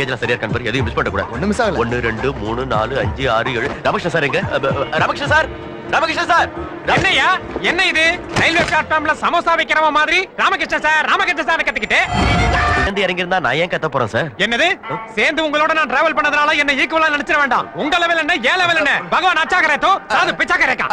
லக்கேஜ்ல சரியா இருக்கான்னு பாரு, எதையும் மிஸ் பண்ண கூடாது. ஒண்ணு மிஸ் ஆகல. 1 2 3 4 5 6 7 ராமகிருஷ்ணன் சார் எங்க? Ramakrishnan sir, Ramakrishnan sir. என்னையா என்ன இது? ரயில்வே பிளாட்ஃபார்ம்ல சமோசா விக்கிறவ மாதிரி ராமகிருஷ்ணன் சார் ராமகிருஷ்ணன் சார் கத்திக்கிட்டு இறங்கி இருந்தா நான் ஏன் கத்த போறேன் சார்? என்னது? சேர்ந்து உங்களோட நான் டிராவல் பண்ணதுனால என்ன ஈக்குவலா நினைச்சிட வேண்டாம். உங்க லெவல் என்ன, ஏ லெவல் என்ன? பகவான் அச்சா கரேதோ சாது பிச்சா கரேகா.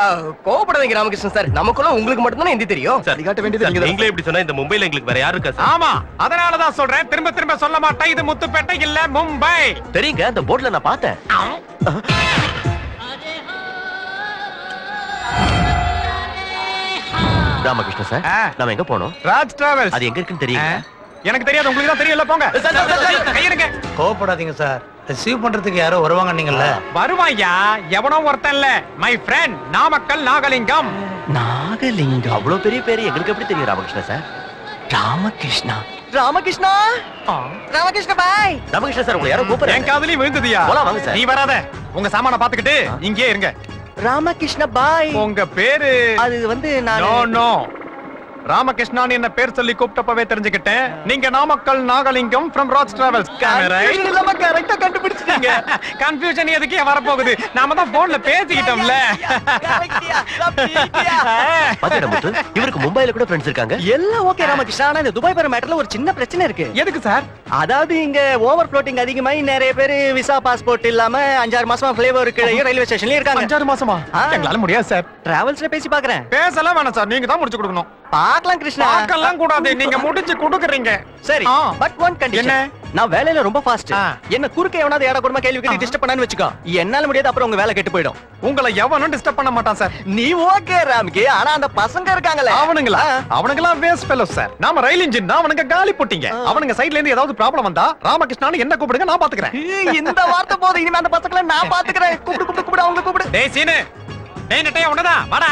கோபப்படாதீங்க ராமகிருஷ்ணன் சார், நமக்குள்ள உங்களுக்கு மட்டும் தான் ஹிந்தி தெரியும். சரி காட்ட வேண்டியது நீங்களே இப்படி சொன்னா இந்த மும்பைல எங்களுக்கு வேற யாரு இருக்கா சார்? ஆமா, அதனால தான் சொல்றேன், திரும்ப திரும்ப சொல்ல மாட்டேன். இது முத்துப்பேட்டை இல்ல மும்பை. தெரியுங்க, அந்த போர்ட்ல நான் பார்த்தேன். ராமகிருஷ்ணன் சார், நாம எங்க போனோம்? ராஜ் டிராவல்ஸ். அது எங்க இருக்குன்னு தெரியுங்க? எனக்கு தெரியாது, உங்களுக்கு தான் தெரியல. போங்க கையிருங்க. கோவப்படாதீங்க சார், ரிசீவ் பண்றதுக்கு யாரோ வருவாங்க நீங்கல்ல. வருவாயா? எவனோ ஒருத்தன் இல்ல, மை ஃப்ரெண்ட் நாமக்கல் நாகலிங்கம். நாகலிங்கம்? அவ்வளவு பெரிய பேரு எங்களுக்கு எப்படி தெரியும் ராமகிருஷ்ணன் சார்? ராமகிருஷ்ணா. ராமகிருஷ்ணா, ராமகிருஷ்ண பாய். ராமகிருஷ்ணன் சார், உங்களை யாரோ கூப்பிடுறாங்க. என் காதுலி விழுந்ததியா? போலாம் வாங்க சார். நீ வராத, உங்க சாமான பாத்துக்கிட்டு இங்கே இருங்க. ராமகிருஷ்ண பாய். உங்க பேரு? அது வந்து நான் நோ நோ, ராமகிருஷ்ணான் என்ன பேர் சொல்லி கூப்பிட்டப்பவே தெரிஞ்சுக்கிட்டேன். நீங்க நாமக்கல் நாகலிங்கம் from ராஜ் டிராவல்ஸ். இல்லாம கரெக்ட்டா கண்டுபிடிச்சிட்டீங்க. கன்ஃபியூஷன் எதுக்கு வரப்போகுது? நாம தான் போன்ல பேசிக்கிட்டோம்ல. பாத்தீங்களா முத்து, இவருக்கு மும்பைல கூட ஃப்ரெண்ட்ஸ் இருக்காங்க. எல்லாம் ஓகே ராமகிருஷ்ணா, ஆனா இந்த துபாய் போற மேட்டர்ல ஒரு சின்ன பிரச்சனை இருக்கு. எதுக்கு சார்? அதாவது இங்க ஓவர் ஃப்ளோட்டிங் அதிகமாயி நிறைய பேர் விசா பாஸ்போர்ட் இல்லாம 5-6 மாசமா ஃப்ளேவர் கீழே ரயில்வே ஸ்டேஷன்ல இருக்காங்க. 5-6 மாசமா? எங்களால முடியாது சார். டிராவல்ஸ்ல பேசி பாக்குறேன். பேசலாம் வேணாம் சார், நீங்க தான் முடிச்சு கொடுக்கணும். பார்க்கலாம் கிருஷ்ணா. பார்க்கலாம் கூடாது, நீங்க முடிச்சு கொடுக்குறீங்க. சரி, பட் ஒன் கண்டிஷன். என்ன? நான் வேலையில ரொம்ப ஃபாஸ்ட். என்ன குறுக்க எவனாவது ஏடா கூடமா கேள்வி கேட்டு டிஸ்டர்ப் பண்ணான்னு வெச்சுக்கோ, என்னால முடியாது, அப்புறம் உங்க வேலை கெட்டு போயிடும். உங்களை எவனும் டிஸ்டர்ப் பண்ண மாட்டான் சார். நீ ஓகே ராம்கி, ஆனா அந்த பசங்க இருக்காங்களே அவனுங்களா வேஸ்ட் ஃபெலோஸ் சார். நாம ரயில் இன்ஜின் தான், அவனுங்க காலி போட்டீங்க. அவனுங்க சைடுல இருந்து ஏதாவது ப்ராப்ளம் வந்தா ராமகிருஷ்ணான்னு என்ன கூப்பிடுங்க, நான் பாத்துக்கிறேன். இந்த வார்த்தை போதும், இனிமே அந்த பசங்களை நான் பாத்துக்கிறேன். கூப்பிடு அவங்க கூப்பிடு. டேய் சீனு, டேய் நெட்டைய உன்னதான் வாடா.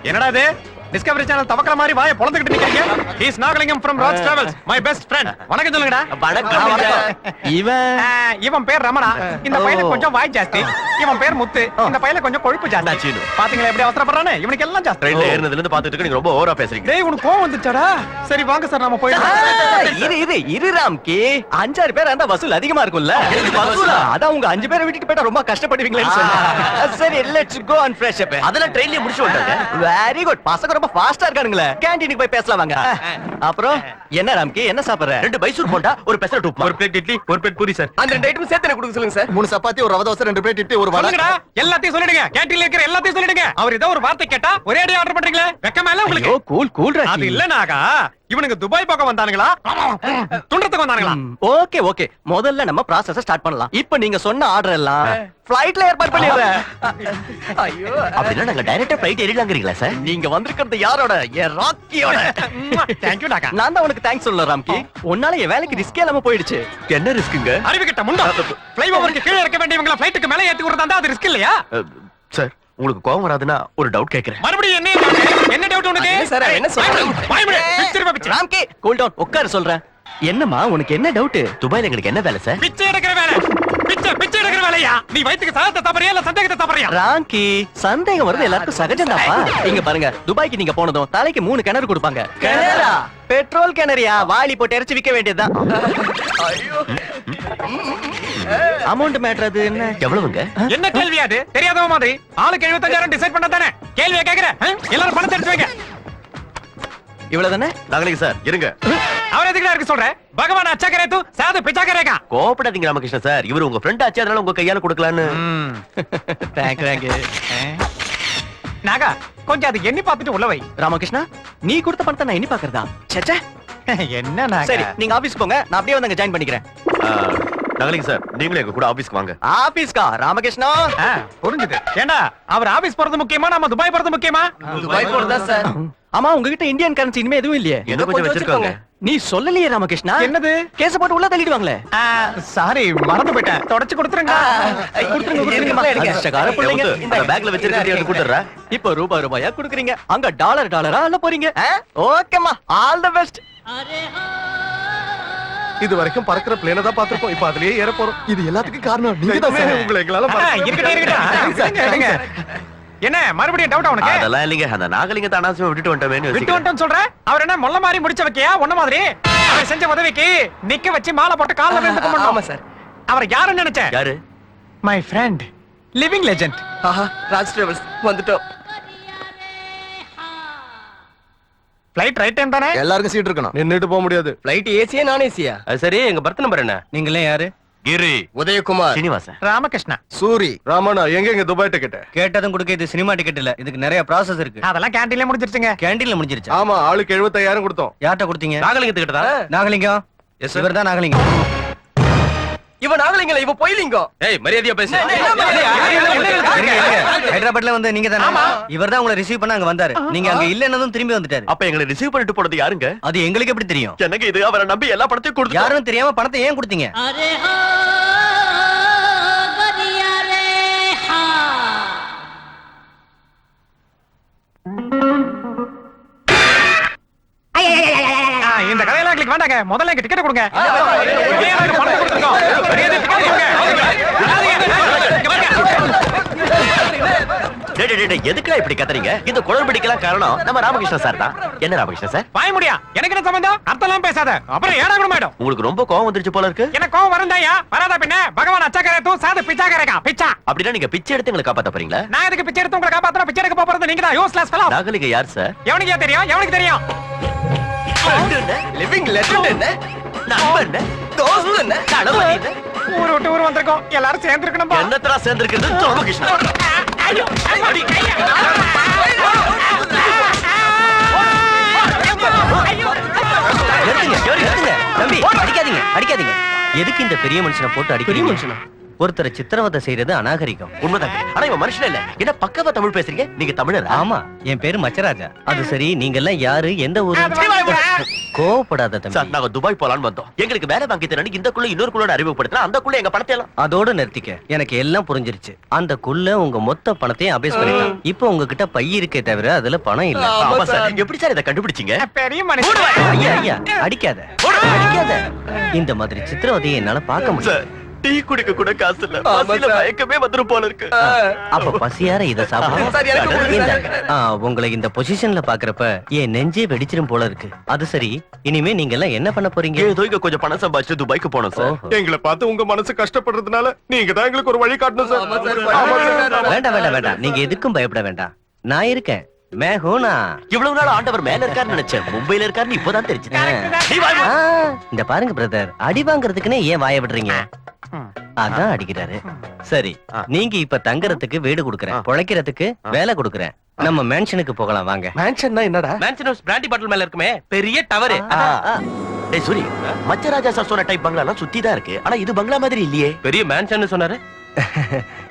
என்னடா இது? டிஸ்கவரி சேனல் தவக்கற மாதிரி வாயை பொளந்துக்கிட்டு நிக்கிறீங்க. He's Nagalingam from Raj travels, my best friend. வணக்கம் சொல்லுங்கடா. வணக்கம். இவன் பேர் ரமணா, இந்த பையனுக்கு கொஞ்சம் வாய் ஜாஸ்தி. இவன் பேர் முத்து, இந்த பையனுக்கு கொஞ்சம் கொழுப்பு ஜாஸ்தி. பாத்தீங்களா எப்படி அவசரப்படுறானே? இவனுக்கு எல்லாம் ஜாஸ்தி. ட்ரெயின்ல ஏறினதுல இருந்து பாத்துட்டு இருக்க, நீங்க ரொம்ப ஓவரா பேசுறீங்க. டேய் உனக்கு கோவம் வந்துச்சாடா? சரி வாங்க சார், நாம போயிடலாம். இரு ராம்கி, 5-6 பேர் அந்த வசூல் அதிகமா இருக்கும்ல. அதான் உங்க 5 பேரை விட்டுட்டு போய்ட்டா ரொம்ப கஷ்டப்படுவீங்களேன்னு சொன்னேன். சரி, let's go and fresh up. அதெல்லாம் ட்ரெயின்லயே முடிச்சு வந்தாங்க. வெரி குட், பசங்க ரொம்ப ஃபாஸ்டா இருக்கானுங்களே. கேண்டீனுக்கு போய் பேசலாம் வாங்க. அப்புறம் என்ன ராம்கி, என்ன சாப்பிடுற? 2 பைசூர் போண்டா, ஒரு பெசரட் உப்புமா, ஒரு பிளேட் இட்லி, ஒரு பிளேட் பூரி சார். அந்த 2 ஐட்டம் சேர்த்து எனக்கு கொடுக்க சொல்லுங்க சார். 3 சப்பாத்தி, ஒரு ரவை தோசை, 2 பிளேட் இட்லி, ஒரு வடை. சொல்லுங்கடா, எல்லாத்தையும் சொல்லிடுங்க. கேண்டீன்ல இருக்கிற எல்லாத்தையும் சொல்லிடுங்க. அவர் ஏதோ ஒரு வார்த்தை கேட்டா ஒரே அடியா ஆர்டர் பண்றீங்களே, வெக்கமா இல்ல உங்களுக்கு? Oh cool cool Rocky. அது இல்ல நாகா, இவனுக்கு துபாய் பக்கம் வந்தானுங்களா துண்டத்துக்கு வந்தானுங்களா? ஓகே ஓகே, முதல்ல நம்ம ப்ராசஸ் ஸ்டார்ட் பண்ணலாம். இப்போ நீங்க சொன்ன ஆர்டர் எல்லாம் ஃளைட்ல ஏற்பாடு பண்ணிடுறேன். ஐயோ, அப்படின்னா நாங்க டைரக்டா ஃளைட் ஏறிடலாம்ங்கறீங்களா சார்? நீங்க வந்திருக்கிறது யாரோட? என் ராக்கியோட. Thank you Naga. நான் தான் உனக்கு தேங்க்ஸ் சொல்ல ராம்கி. உன்னால என் வேலைக்கு ரிஸ்கே இல்லாம போயிடுச்சு. என்ன ரிஸ்க்குங்க? அறிவிக்கிட்ட முண்டா, ஃளைஓவருக்கு கீழ இறக்க வேண்டியவங்கள ஃளைட்டுக்கு மேல ஏத்தி விடுறதா அது ரிஸ்க் இல்லையா? சார், உங்களுக்கு கோவம் வராதுன்னா ஒரு டவுட் கேக்குறேன். மறுபடியும் என்ன டவுட் உனக்கு? சார் என்ன சொல்றீங்க? வாய்மடே picture picture. Ramki cool down, உட்கார சொல்றேன். என்னம்மா உனக்கு என்ன டவுட்? துபாய்ல எங்களுக்கு என்ன வேலை சார்? பிச்சை எடுக்கிற வேலை. பிச்சை எடுக்கிற வேலையா? நீ வயித்துக்கு சாதத்தை தப்பறியா இல்ல சந்தேகத்தை தப்பறியா? ராம்கி, சந்தேகம் வருது எல்லாருக்கும் சகஜம்தாப்பா. இங்க பாருங்க, துபாய்க்கு நீங்க போனதும் தலைக்கு 3 கிணறு கொடுப்பாங்க. கிணறா? பெட்ரோல் கிணறியா? வாளி போட்டு இறச்சி விக்க வேண்டியதுதான். அமௌண்ட் மேட்டர் அது என்ன? எவ்வளவுங்க? என்ன கேள்வி அது? தெரியாதவ மாதிரி ஆளுக்கு 75,000 டிசைட் பண்ண தானே கேள்வியை கேக்குற? எல்லாரும் பணத்தை எடுத்து வைங்க. இவ்வளவுதானே? நாகலிங்க சார் இருங்க. அவர் எதுக்குடா இருக்கு சொல்ற? பகவான் அச்சா கரே தூ சாது பிச்சா கரேகா. கோபப்படாதீங்க ராமகிருஷ்ணன் சார், இவர் உங்க ஃப்ரெண்ட் ஆச்சு, அதனால உங்க கையால கொடுக்கலான்னு. தேங்க் நாகா, கொஞ்சம் அது எண்ணி பார்த்துட்டு உள்ள வை. ராமகிருஷ்ணா, நீ கொடுத்த பணத்தை நான் எண்ணி பாக்குறதா? சேச்சே, என்ன நாகா? சரி நீங்க ஆபீஸ் போங்க, நான் அப்படியே வந்து ஜாயின் பண்ணிக்கிறேன். நாகலிங்க சார், நீங்களே எங்க கூட ஆபீஸ்க்கு வாங்க. ஆபீஸ்கா? ராமகிருஷ்ணா புரிஞ்சுது. ஏண்டா அவர் ஆபீஸ் போறது முக்கியமா, நம்ம துபாய் போறது முக்கியமா? துபாய் போறதா சார்? ஆமா, உங்ககிட்ட இந்தியன் கரன்சி இனிமே எதுவும் இல்லையே? என்ன கொஞ்சம் வச்சிருக்காங்க. நீ சொல்லலையே ராமகிருஷ்ணா. என்னது? கேஸ் போட்டு உள்ள தள்ளிடுவாங்களே. சாரி, மறந்து போயிட்டேன். தொடச்சு கொடுத்துருங்க. அதிர்ஷ்டக்கார பிள்ளைங்க. இந்த பேக்ல வச்சிருக்கேன், எடுத்து கொடுத்துறா. இப்போ ரூபாயா குடுக்குறீங்க, அங்க டாலரா அள்ள போறீங்க. ஓகேமா, ஆல் தி பெஸ்ட். இது வரைக்கும் பறக்கிற பிளேனை தான் பாத்துறோம், இப்ப அதுலயே ஏற போறோம். இது எல்லாத்துக்கும் காரணம் நீங்க தான் சார். உங்களை எங்களால இருக்கட்டும். என்ன மறுபடியும் டவுட் உனக்கு? அதெல்லாம் இல்லைங்க, அந்த நாகலிங்கத்தை அனாவசியமா விட்டுட்டு வந்துட்டோமே. விட்டு வந்துட்டோம் சொல்ற? அவர் என்ன மொல்ல மாதிரி முடிச்ச வைக்கையா? ஒண்ணு மாதிரி அவர் செஞ்ச உதவிக்கு நிக்க வச்சு மாலை போட்டு கால்ல விழுந்து கும்பிடணும். ஆமா சார். அவர் யாருன்னு நினைச்ச? யாரு? My friend, living legend. ஆஹா, ராஜ் டிராவல்ஸ் வந்துட்டோம். ஃளைட் ரைட் டைம் தானே? எல்லாருக்கும் சீட் இருக்கணும், நின்னுட்டு போக முடியாது. ஃளைட் ஏசியா நான் ஏசியா? அது சரி, எங்க பர்த் நம்பர் என்ன? நீங்களே யாரு? கிரி உதயகுமார். சீனிவாசன். ராமகிருஷ்ணா. சூரி ராமண்ணா, எங்க துபாய் டிக்கெட்? கேட்டதும் கொடுக்க இது சினிமா டிக்கெட் இல்ல, இதுக்கு நிறைய ப்ராசஸ் இருக்கு. அதெல்லாம் கேண்டீன்ல முடிஞ்சிருச்சுங்க. கேண்டீன்ல முடிஞ்சிருச்சு. ஆமா, ஆளுக்கு 75,000 கொடுத்தோம். யார்ட்ட கொடுத்தீங்க? நாகலிங்கத்துக்கிட்ட தான். நாகலிங்கம். இவர் தான் நாகலிங்கம். இவன் நாகலிங்கல, இவன் பொய்லிங்கம். ஏய், மரியாதையா பேசு. ஹைதராபாத்ல வந்து நீங்க தானே? இவர் தான் உங்களை ரிசீவ் பண்ண அங்க வந்தாரு. நீங்க அங்க இல்லன்னதும் திரும்பி வந்துட்டாரு. அப்ப எங்களை ரிசீவ் பண்ணிட்டு போனது யாருங்க? அது எங்களுக்கு எப்படி தெரியும்? எனக்கு இது அவரை நம்பி எல்லா பணத்தையும் கொடுத்து யாருன்னு தெரியாம பணத்தை ஏன் கொடுத்தீங்க? अरे हो गरिया रे हा இந்த கதையெல்லாம் எங்களுக்கு வேண்டாங்க. முதல்ல எங்க டிக்கெட் கொடுங்க. ஏன் நாங்க பணத்தை கொடுத்துருக்கோம்? மரியாதை டிக்கெட் கொடுங்க. எதுக்குடா இப்படி கத்துறீங்க? இந்த குளறுபடிக்கெல்லாம் காரணம் நம்ம ராமகிருஷ்ணன் சார் தான். என்ன ராமகிருஷ்ணன் சார்? வாய முடியா? எனக்கு என்ன சம்பந்தம்? அர்த்தம்லாம் பேசாத. அப்புறம் ஏடா கூட மேடம். உங்களுக்கு ரொம்ப கோவம் வந்துருச்சு போல இருக்கு. எனக்கு கோவம் வரந்தாயா? வராதா பின்ன? பகவான் அச்சா கரே தூ சாது பிச்சா கரேகா. பிச்சா. அப்படின்னா நீங்க பிச்சை எடுத்து எங்களை காப்பாத்த போறீங்களா? நான் எதுக்கு பிச்சை எடுத்து உங்களை காப்பாத்துறேன்? பிச்சை எடுக்க போறது நீங்க தான். Useless fellow. நாகலிங்க யார் சார்? எவனுக்கு தெரியும்? எவனுக்கு தெரியும்? லிவிங் லெஜெண்ட் என்ன? நண்பன் தோஸ்த் என்ன? கணவன் என்ன? ஊர் விட்டு ஊர் வந்திருக்கோம். எல்லாரும் சேர்ந்து இருக்கணும். என்னத்தரா சேர்ந்திருக்கிறது ராமகிருஷ்ணன்? தம்பி, அடிக்காதீங்க, அடிக்காதீங்க. எதுக்கு இந்த பெரிய மனுஷனை போட்டு அடிக்கிறீங்க? ஒருத்தரை சித்திரவதை செய்யறது அநாகரிகம். உண்மைதாங்க. ஆனா இவன் மனுஷன் இல்ல. என்ன பக்கவா தமிழ் பேசுறீங்க? நீங்க தமிழரா? ஆமா, என் பேரு மச்சராஜா. அது சரி, நீங்க எல்லாம் யாரு, எந்த ஊரு? கோவப்படாத சார், தம்பி. நாங்க துபாய் போலான்னு வந்தோம். எங்களுக்கு வேலை வாங்கி தரணும். இந்த குள்ள இன்னொரு குள்ள அறிமுகப்படுத்தினா அந்த குள்ள எங்க பணத்தை எல்லாம் அதோட நிறுத்திக்க. எனக்கு எல்லாம் புரிஞ்சிருச்சு. அந்த குள்ள உங்க மொத்த பணத்தையும் அபேஸ் பண்ணிட்டான். இப்போ உங்ககிட்ட பை இருக்கே தவிர அதுல பணம் இல்ல. ஆமா சார். எப்படி சார் இதை கண்டுபிடிச்சீங்க? பெரிய மனுஷன். ஐயா, ஐயா, அடிக்காத, அடிக்காத. இந்த மாதிரி சித்திரவதையை என்னால பார்க்க முடியல. சார், டீ குடிக்க கூட காசு இல்ல. பசியில மயக்கமே வந்துரும் போல இருக்கு. அப்ப பசியார இத சாப்பிடுங்க. உங்களை இந்த பொசிஷன்ல பாக்குறப்ப என் நெஞ்சே வெடிச்சிரும் போல இருக்கு. அது சரி, இனிமே நீங்க எல்லாம் என்ன பண்ண போறீங்க? ஏதோ இங்க கொஞ்சம் பணம் சம்பாதிச்சு துபாய்க்கு போனோம் சார். எங்களை பார்த்து உங்க மனசு கஷ்டப்படுறதுனால நீங்க தான் எங்களுக்கு ஒரு வழி காட்டணும் சார். ஆமா சார். வேண்டாம், வேண்டாம், வேண்டாம். நீங்க எதுக்கும் பயப்பட வேண்டாம். நான் இருக்கேன். மே ஹூனா. இவ்வளவு நாள் ஆண்டவர் மேல இருக்காருன்னு நினைச்சேன். மும்பைல இருக்காருன்னு இப்பதான் தெரிஞ்சு. நீ வாய் மூடு. இந்த பாருங்க பிரதர், அடி வாங்குறதுக்குன்னே ஏன் வாய விடுறீங்க? அதான் அடிக்கிறாரு. சரி, நீங்க இப்ப தங்கறதுக்கு வீடு கொடுக்கறேன், பொழைக்கிறதுக்கு வேலை கொடுக்கறேன். நம்ம மேன்ஷனுக்கு போகலாம் வாங்க. மேன்ஷன்னா என்னடா? மேன்ஷன் ஹவுஸ் பிராண்டி பாட்டில் மேல இருக்குமே பெரிய டவர். டேய் சூரி, மச்சராஜா சார் சொன்ன டைப் பங்களாலாம் சுத்தி தான் இருக்கு. ஆனா இது பங்களா மாதிரி இல்லையே. பெரிய மேன்ஷன் சொன்னாரு.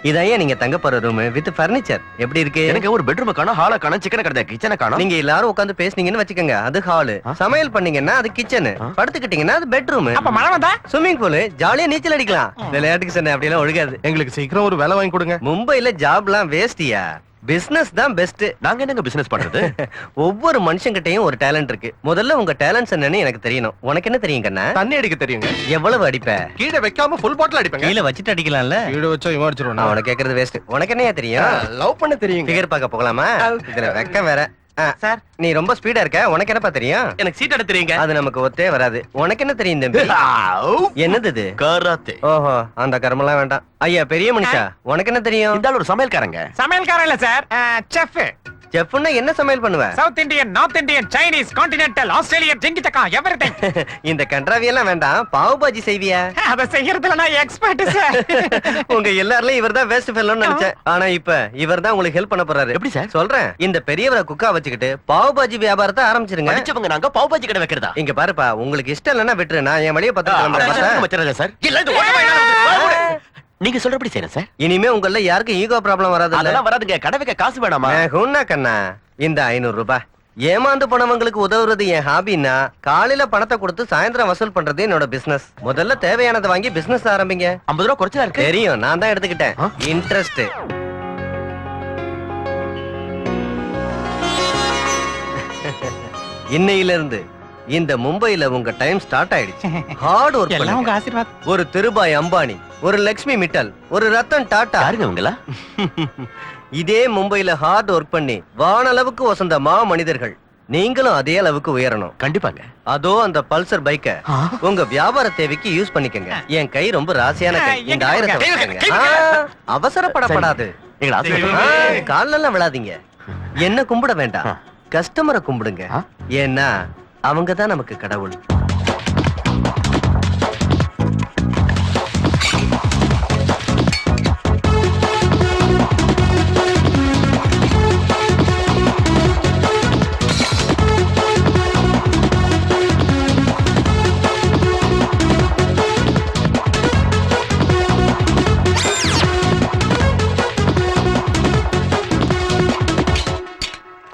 இதான் ஏன் நீங்க தங்க போற ரூம் வித் பர்னிச்சர். எப்படி இருக்கு? எனக்கு ஒரு பெட்ரூம் காணோம், ஹால காணோம், சிக்கன கடை கிச்சனை காணோம். நீங்க எல்லாரும் உட்கார்ந்து பேசுனீங்கன்னு வச்சுக்கோங்க, அது ஹாலு. சமையல் பண்ணீங்கன்னா அது கிச்சனு. படுத்துக்கிட்டீங்கன்னா அது பெட்ரூம். அப்ப மழை வந்தா ஸ்விம்மிங் பூல், ஜாலியா நீச்சல் அடிக்கலாம். விளையாட்டுக்கு சொன்ன அப்படிலாம் ஒழுகாது. எங்களுக்கு சீக்கிரம் ஒரு வேலை வாங்கி கொடுங்க. மும்பைல ஜாப்லாம் வேஸ்டியா. பிசினஸ் தான் பெஸ்ட். நாங்க என்னங்க பிசினஸ் பண்றது? ஒவ்வொரு மனுஷங்கிட்டயும் ஒரு டேலண்ட் இருக்கு. முதல்ல உங்க டேலண்ட்ஸ் என்னன்னு எனக்கு தெரியணும். உனக்கு என்ன தெரியும் கண்ணா? தண்ணி அடிக்க தெரியுங்க. எவ்வளவு அடிப்ப? கீழே வைக்காம ஃபுல் பாட்டில் அடிப்பேங்க. கீழே வச்சுட்டு அடிக்கலாம்ல. கீழே வச்சா இவன் அடிச்சிருவான். அவனை கேக்குறது வேஸ்ட். உனக்கு என்னையா தெரியும்? லவ் பண்ண தெரியுங்க. ஃபிகர் பார்க்க போகலாமா? இதுல வெக்கம் வேற. சார், நீ ரொம்ப ஸ்பீடா இருக்க. உனக்கு என்னப்பா தெரியும்? எனக்கு சீட் எடுத்து தெரியுங்க. அது நமக்கு ஒத்தே வராது. உனக்கு என்ன தெரியும் தம்பி? என்னது இது? கராத்தே. ஓஹோ, அந்த கர்மலாம் வேண்டாம். ஐயா பெரிய மனுஷா, உனக்கு என்ன தெரியும்? இந்த ஆள் ஒரு சமையல்காரங்க. சமையல்காரன் இல்ல சார், செஃப். செஃப்னா என்ன சமையல் பண்ணுவ? South Indian, north Indian, Chinese, continental, Australian, ஜிங்கி சக்கா, எவரிதிங். இந்த கன்றாவி எல்லாம் வேண்டாம். பாவ் பாஜி செய்வியா? அத செய்யறதுல நான் எக்ஸ்பர்ட் சார். உங்க எல்லாரையும் இவர்தான் வேஸ்ட் ஃபெல்லோன்னு நினைச்சேன். ஆனா இப்ப இவர்தான் உங்களுக்கு ஹெல்ப் பண்ண போறாரு. எப்படி சார்? சொல்றேன். இந்த பெரியவரை குக்கா வச்சுக்கிட்டு பாவ் பாஜி வியாபாரத்தை ஆரம்பிச்சிருங்க. படிச்சவங்க நாங்க பாவ் பாஜி கடை வைக்கிறதா? இங்க பாருப்பா, உங்களுக்கு இஷ்டம் இல்லைன்னா விட்டுரு. நான் என் வழியை பார்த்து மச்சராஜா சார். இல்ல இது ஓடவே நீங்க சொல்றபடி செய்யறேன் சார். இனிமே உங்கள யாருக்கும் ஈகோ ப்ராப்ளம் வராது. அதெல்லாம் வராதுங்க. கடை வைக்க காசு வேணாமா? கண்ணா, இந்த 500 ரூபாய். ஏமாந்து போனவங்களுக்கு உதவுறது என் ஹாபின்னா, காலையில பணத்தை கொடுத்து சாயந்தரம் வசூல் பண்றது என்னோட பிசினஸ். முதல்ல தேவையானதை வாங்கி பிசினஸ் ஆரம்பிங்க. 50 ரூபா குறைச்சலா இருக்கு. தெரியும், நான் தான் எடுத்துக்கிட்டேன். இன்ட்ரெஸ்ட். இன்னையில இருந்து இந்த மும்பைல உங்க டைம் ஸ்டார்ட் ஆயிடுச்சு. ஹார்ட் ஒர்க் எல்லாம் உங்க பண்ணுங்க. ஆசீர்வாதம். ஒரு திருபாய் அம்பானி, ஒரு லக்ஷ்மி மிட்டல், ஒரு ரத்தன் டாடா. யாருங்க உங்களா? இதே மும்பைல ஹார்ட் ஒர்க் பண்ணி வானளவுக்கு வசந்த மா மனிதர்கள் நீங்களும் அதே அளவுக்கு உயரணும். கண்டிப்பாங்க. அதோ அந்த பல்சர் பைக்க உங்க வியாபார தேவைக்கு யூஸ் பண்ணிக்கங்க. என் கை ரொம்ப ராசியான கை. இந்த 1000 வச்சுக்கங்க. அவசரப்படப்படாது. எங்களை ஆசீர்வதிங்க. கால்ல எல்லாம் விழாதீங்க. என்ன கும்பிட வேண்டாம், கஸ்டமரை கும்பிடுங்க. ஏன்னா அவங்க தான் நமக்கு கடவுள்.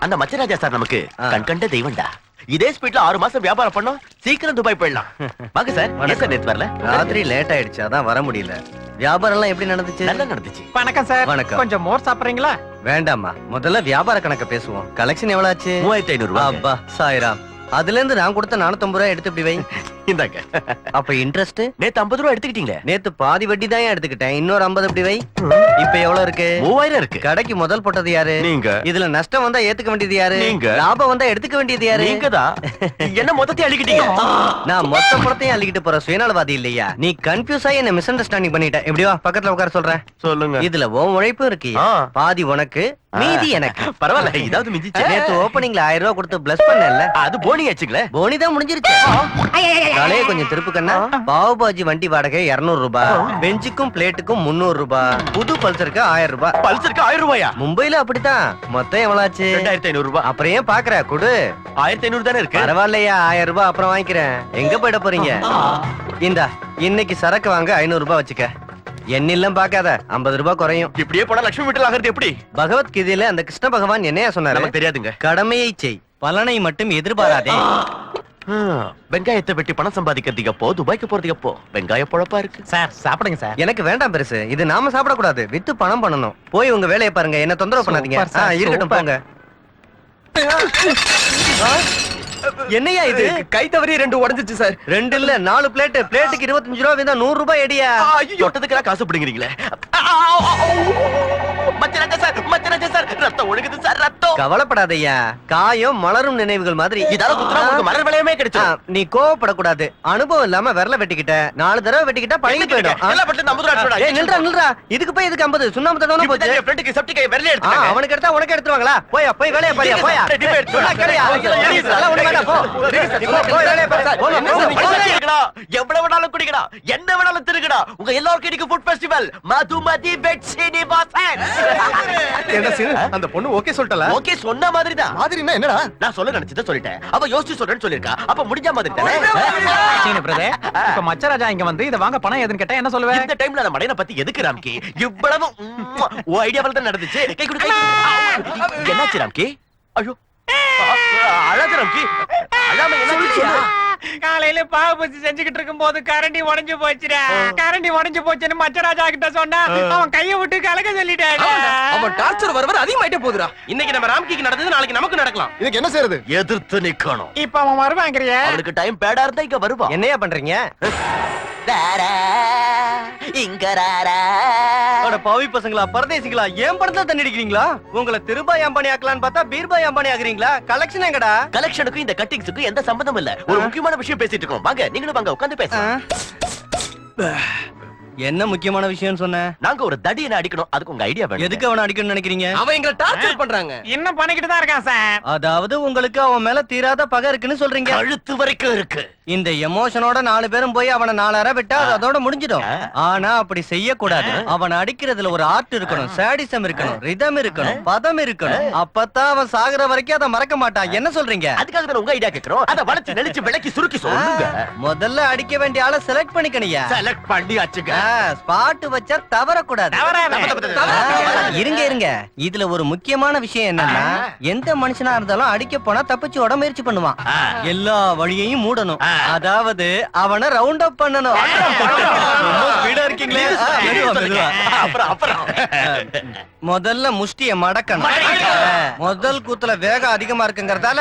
அந்த மச்சராஜா சார் நமக்கு கண்கண்ட தெய்வம்டா. இதே ஸ்பீட்ல 6 மாசம் வியாபாரம் பண்ணோம், சீக்கிரம் துபாய் போயிடலாம். வாங்க சார். ஏன் சார் நேத்து வரல? ராத்திரி லேட் ஆயிடுச்சு, அதான் வர முடியல. வியாபாரம் எல்லாம் எப்படி நடந்துச்சு? நல்லா நடந்துச்சு. வணக்கம் சார். வணக்கம். கொஞ்சம் மோர் சாப்பிடுறீங்களா? வேண்டாமா, முதல்ல வியாபார கணக்க பேசுவோம். கலெக்ஷன் எவ்வளவு ஆச்சு? 3500 ரூபாய். அப்பா சாயிராம். அதுல இருந்து நான் கொடுத்த 450 ரூபாய் எடுத்து இப்படி வை. இந்தாங்க. அப்ப இன்ட்ரெஸ்ட் நேத்து 50 ரூபாய் எடுத்துக்கிட்டீங்களே. நேத்து பாதி வட்டி தான் எடுத்துக்கிட்டேன். இன்னொரு 50 இப்படி வை. இப்ப எவ்வளவு இருக்கு? 3000 இருக்கு. கடைக்கு முதல் போட்டது யாரு? நீங்க. இதுல நஷ்டம் வந்தா ஏத்துக்க வேண்டியது யாரு? நீங்க. லாபம் வந்தா எடுத்துக்க வேண்டியது யாரு? நீங்க தான். என்ன மொத்தத்தை அழிக்கிட்டீங்க? நான் மொத்த படத்தையும் அள்ளிக்கிட்டு போற சுயநலவாதி இல்லையா? நீ கன்ஃபியூஸ் ஆகி என்ன மிஸ் அண்டர்ஸ்டாண்டிங் பண்ணிட்ட. எப்படியோ பக்கத்துல உட்கார சொல்றேன். சொல்லுங்க. இதுல உன் உழைப்பும் இருக்கு. ஆ. பாதி உனக்கு, மீதி எனக்கு. பரவாயில்ல, இதாவது மிஞ்சிச்சு. நேத்து ஓப்பனிங்ல 1000 ரூபாய் கொடுத்து பிளஸ் பண்ணல. அது போனி ஆச்சுங்களே. போனி தான் முடிஞ்சிருச்சு. தலைய கொஞ்சம் திருப்பு கண்ணா. பாவு பாஜி வண்டி வாடகை 200 ரூபாய், பெஞ்சுக்கும் பிளேட்டுக்கும் 300 ரூபாய், புது பல்சருக்கு 1000 ரூபாய். பல்சருக்கு 1000 ரூபாயா? மும்பைல அப்படித்தான். மொத்தம் எவ்வளாச்சு? 2500 ரூபாய். அப்புறம் ஏன் பாக்குற? கொடு. 1500 தானே இருக்கு. பரவாயில்லையா, 1000 ரூபாய் அப்புறம் வாங்கிக்கிறேன். எங்க போயிட போறீங்க? இந்தா, இன்னைக்கு சரக்கு வாங்க 500 ரூபாய் வச்சுக்க. எண்ணில்லாம் பாக்காத, 50 ரூபாய் குறையும். இப்படியே போனா லட்சுமி வீட்டில் ஆகிறது எப்படி? பகவத்கீதையில அந்த கிருஷ்ண பகவான் என்னையா சொன்னாரு? நமக்கு தெரியாதுங்க. கடமையை செய், பலனை மட்டும் எதிர்பாராதே. வெங்காயத்தை வெட்டி பணம் சம்பாதிக்கிறதுக்கு அப்போ துபாய்க்கு போறதுக்கு அப்போ வெங்காய பொழப்பா இருக்கு. சார் சாப்பிடுங்க சார். எனக்கு வேண்டாம் பெருசு, இது நாம சாப்பிடக்கூடாது. வித்து பணம் பண்ணணும். போய் உங்க வேலையை பாருங்க, என்ன தொந்தரவு பண்ணாதீங்க. சூப்பர் சார், இருக்கட்டும், போங்க. என்னையா இது? கை தவறி 2 உடைஞ்சிச்சு சார். 2 இல்ல 4 பிளேட். பிளேட்டுக்கு 25 ரூபாய் வீதம் 100 ரூபாய் எடியா. ஐயோ, ஒட்டதுக்கெல்லாம் காசு பிடிங்கிறீங்களே. மச்சராஜா சார், மச்சராஜா சார், ரத்தம் ஒழுகுது சார், ரத்தம். கவலைப்படாதய்யா, காயம் மலரும் நினைவுகள் மாதிரி. இதால குத்துனா உங்களுக்கு மலர் விளையமே கிடைச்சோம். நீ கோவப்படக்கூடாது. அனுபவம் இல்லாம விரல வெட்டிக்கிட்ட 4 தடவை வெட்டிக்கிட்டா பழகி போயிடும். எல்லாம் பட்டு 50 ரூபாய் எடுத்துடா. ஏய், நில்றா. இதுக்கு போய் இதுக்கு 50 சுண்ணாம்பு தடவை போச்சு. என் ஃப்ரெண்டுக்கு செப்டிக் கை விரல எடுத்துட்டாங்க. அவனுக்கு எடுத்தா உனக்கு எடுத்துவாங்களா? போய் வேலைய பாரியா, போயா. டிபே எடுத்து சொன்னா கேளியா? அதெல்லாம் ஒண்ணு வேண்டாம், போ. போய் வேலைய பாரு. எவ்வளவு வேணாலும் குடிக்கடா, என்ன வேணாலும் திருக்கடா. உங்க எல்லாருக்கும் இன்னைக்கு ஃபுட் ஃபெஸ்டிவல் மதுமதி வெட்சினி பாசன். என்ன சீனு, அந்த பொண்ணு ஓகே சொல்லிட்டல? ஓகே சொன்ன மாதிரி தான். மாதிரினா என்னடா? நான் சொல்ல நினைச்சத சொல்லிட்டேன். அவ யோசிச்சு சொல்றேன்னு சொல்லிருக்கா. அப்ப முடிஞ்ச மாதிரி தானே. சீனு பிரதர், இப்ப மச்சராஜா இங்க வந்து இத வாங்க பணம் ஏதுன்னு கேட்டா என்ன சொல்லுவேன்? இந்த டைம்ல அந்த மடையனை பத்தி எதுக்கு ராம்கி இவ்வளவு ஓ ஐடியாவல தான் நடந்துச்சு. கை கொடு, கை. என்னாச்சு ராம்கி? ஐயோ, அழகு ராம்கி. அழாம என்ன? காலையில பாவு பசி செஞ்சுக்கிட்டு இருக்கும் போது கரண்டி உடைஞ்சு போச்சுடா. கரண்டி உடைஞ்சு போச்சுன்னு மச்சராஜா கிட்ட சொன்னா அவன் கைய விட்டு கலக்க சொல்லிட்டாடா. அவன் டார்ச்சர் வர அதிகமாயிட்டே போகுதுடா. இன்னைக்கு நம்ம ராம்கிக்கு நடந்தது நாளைக்கு நமக்கு நடக்கலாம். இதுக்கு என்ன செய்யறது? எதிர்த்து நிக்கணும். இப்ப அவன் வருவாங்கறியா? அவனுக்கு டைம் பேடா இருந்தா இங்க வருவான். என்னையா பண்றீங்க? பாவி பசங்களா, பரதேசிகளா, ஏன் படத்தை தண்ணி அடிக்கிறீங்களா? உங்களை திருபாய் அம்பானி ஆக்கலான்னு பார்த்தா பீர்பாய் அம்பானி ஆகுறீங்களா? கலெக்ஷன் எங்கடா? கலெக்ஷனுக்கும் இந்த கட்டிங்ஸுக்கும் எந்த சம்பந்தம் இல்ல. ஒரு முக்கியமான விஷயம் பேசிட்டு இருக்கோம். வாங்க, நீங்களும் வாங்க, உட்கார்ந்து பேசலாம். என்ன முக்கியமான விஷயம் சொன்ன? நாங்க ஒரு தடியனை அடிக்கணும். அதுக்கு உங்க ஐடியா வேணும். எதுக்கு அவனை அடிக்கணும்னு நினைக்கிறீங்க? அவன் எங்களை டார்ச்சர் பண்றாங்க. இன்னும் பண்ணிக்கிட்டு தான் இருக்கான் சார். அதாவது உங்களுக்கு அவன் மேல தீராத பகை இருக்குன்னு சொல்றீங்க. கழுத்து வரைக்கும் இருக்கு. இந்த எமோஷனோட 4 பேரும் போய் அவனை 4 அரை விட்டா அது அதோட முடிஞ்சிடும். ஆனா அப்படி செய்யக்கூடாது. அவன் அடிக்கிறதுல ஒரு ஆர்ட் இருக்கணும், சாடிசம் இருக்கணும், ரிதம் இருக்கணும், பதம் இருக்கணும். அப்பதான் அவன் சாகுற வரைக்கும் அதை மறக்க மாட்டான். என்ன சொல்றீங்க? அதுக்காக தான் உங்க ஐடியா கேக்குறோம். அத வளைச்சு நெளிச்சு விளக்கி சுருக்கி சொல்லுங்க. முதல்ல அடிக்க வேண்டிய ஆளை செலக்ட் பண்ணிக்கணியா. செலக்ட் பண்ணியாச்சுங்க. ஸ்பாட் வச்சா தவறக்கூடாது. இருங்க. இதுல ஒரு முக்கியமான விஷயம் என்னன்னா, எந்த மனுஷனா இருந்தாலும் அடிக்க போனா தப்பிச்சு ஓட முயற்சி பண்ணுவான். எல்லா வழியையும் மூடணும். அதாவது அவனை ரவுண்ட் அப் பண்ணணும். ஸ்பீடா இருக்கீங்களே. அப்புறம் முதல்ல முஷ்டிய மடக்கணும். முதல் குத்துல வேகம் அதிகமா இருக்குங்கறதால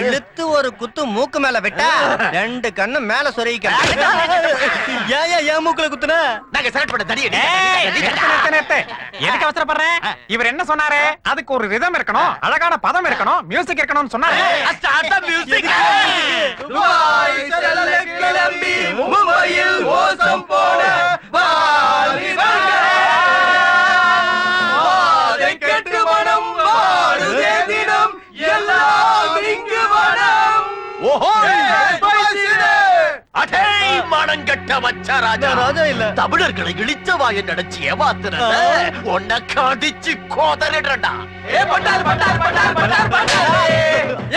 இழுத்து ஒரு குத்து மூக்கு மேல விட்டா 2 கண்ணு மேல சொருகிக்க. ஏன் மூக்குல குத்துன? நாங்க செலக்ட் பண்ண தடி ஏய், நிறுத்து. எதுக்கு அவசரப்படுற? இவர் என்ன சொன்னாரு? அதுக்கு ஒரு ரிதம் இருக்கணும், அழகான பதம் இருக்கணும், மியூசிக் இருக்கணும்னு சொன்னாரு. Start the music. கிளம்பி மும்பையில் மோசம் போன கெட்டு மனம் வாடுதே தினம் எல்லாம் இங்கு மனம். ஓஹோ அடே மனங்கட்ட வச்ச ராஜா. ராஜா இல்ல. தமிழர்களை இழிச்ச வாயை நடச்சி ஏமாத்துறத உன்னை கடிச்சு கோதறிடுறா. ஏ பட்டார் பட்டார் பட்டார் பட்டார் பட்டார்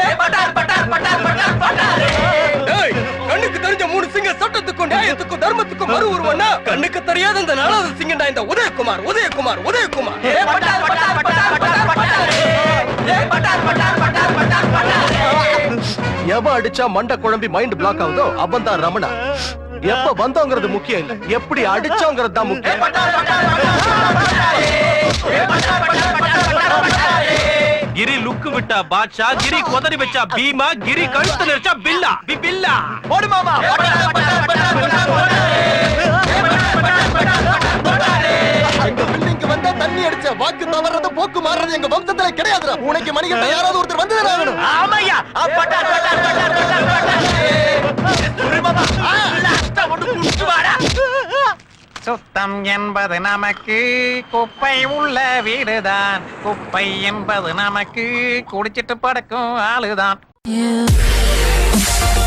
ஏ பட்டார் பட்டார் பட்டார் பட்டார் பட்டார். ஏய், கண்ணுக்கு தெரிஞ்ச 3 சிங்க சட்டத்துக்கும் நியாயத்துக்கும் தர்மத்துக்கும் மறு உருவம்னா கண்ணுக்கு தெரியாத இந்த 4வது சிங்கண்டா இந்த உதயகுமார் உதயகுமார் உதயகுமார். ஏ பட்டார் பட்டார் பட்டார் பட்டார் பட்டார் ஏ பட்டார் பட்டார் பட்டார் பட்டார் பட்டார். எவன் அடிச்சா மண்டை குழம்பி மைண்ட் பிளாக் ஆகுதோ அவன் தான் ரமணா. எப்ப வந்தோங்கிறது முக்கியம் இல்ல, எப்படி அடிச்சோங்கிறது தான் முக்கியம். గిరి లుక్ విట్టా బాద్షా గిరి కొదరి వెచ్చా భీమా గిరి కழுத்து నెర్చా బిల్లా బిల్లా போடு மாமா. எங்க பில்டிங்க்கு வந்தா தண்ணி அடிச்ச வாக்கு தவறது போக்கு மாறுறது எங்க வம்சத்துல கிடையாதுடா. உனக்கு மணிகண்ட யாராவது ஒருத்தர் வந்து ஆகணும். ஆமையா பட்டார் பட்டார் பட்டார் பட்டார் பட்டார். சுரு மாமா லாஸ்டா ஒன்னு குடிச்சு வாடா. சுத்தம் என்பது நமக்கு, குப்பை உள்ள வீடுதான். குப்பை என்பது நமக்கு, குடிச்சிட்டு படுக்கும் ஆளுதான். You